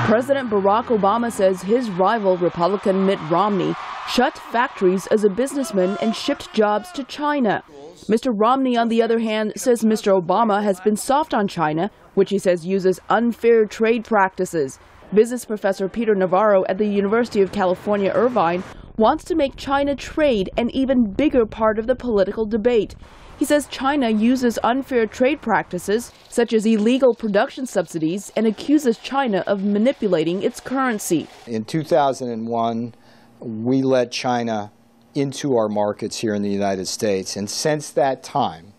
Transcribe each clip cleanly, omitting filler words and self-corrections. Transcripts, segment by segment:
President Barack Obama says his rival, Republican Mitt Romney, shut factories as a businessman and shipped jobs to China. Mr. Romney, on the other hand, says Mr. Obama has been soft on China, which he says uses unfair trade practices. Business professor Peter Navarro at the University of California, Irvine, wants to make China trade an even bigger part of the political debate. He says China uses unfair trade practices, such as illegal production subsidies, and accuses China of manipulating its currency. In 2001, we let China into our markets here in the United States, and since that time,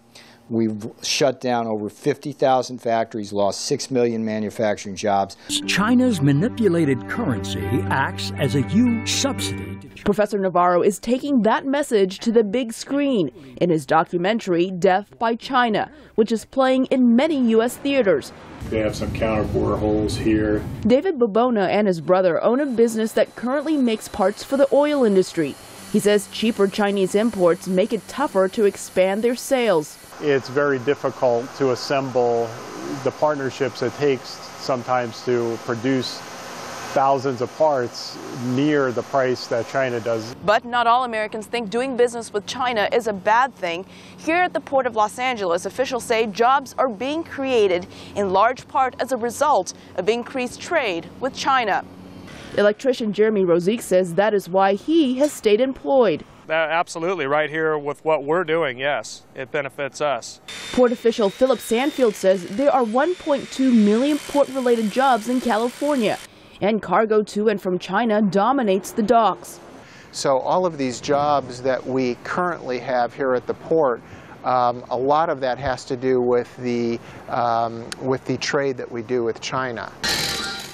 we've shut down over 50,000 factories, lost 6 million manufacturing jobs. China's manipulated currency acts as a huge subsidy. Professor Navarro is taking that message to the big screen in his documentary, Death by China, which is playing in many U.S. theaters. They have some counter holes here. David Bibona and his brother own a business that currently makes parts for the oil industry. He says cheaper Chinese imports make it tougher to expand their sales. It's very difficult to assemble the partnerships it takes sometimes to produce thousands of parts near the price that China does. But not all Americans think doing business with China is a bad thing. Here at the Port of Los Angeles, officials say jobs are being created in large part as a result of increased trade with China. Electrician Jeremy Rosique says that is why he has stayed employed. Absolutely, right here with what we're doing, yes, it benefits us. Port official Phillip Sanfield says there are 1.2 million port-related jobs in California, and cargo to and from China dominates the docks. So all of these jobs that we currently have here at the port, a lot of that has to do with the trade that we do with China.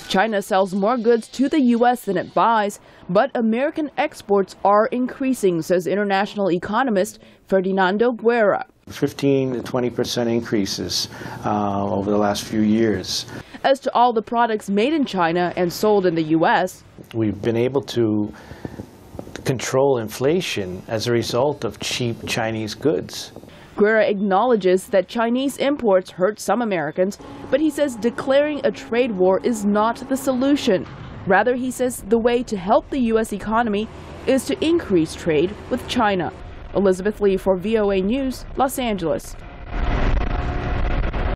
China sells more goods to the U.S. than it buys, but American exports are increasing, says international economist Ferdinando Guerra. 15 to 20% increases over the last few years. As to all the products made in China and sold in the U.S., we've been able to control inflation as a result of cheap Chinese goods. Guerra acknowledges that Chinese imports hurt some Americans, but he says declaring a trade war is not the solution. Rather, he says the way to help the U.S. economy is to increase trade with China. Elizabeth Lee for VOA News, Los Angeles.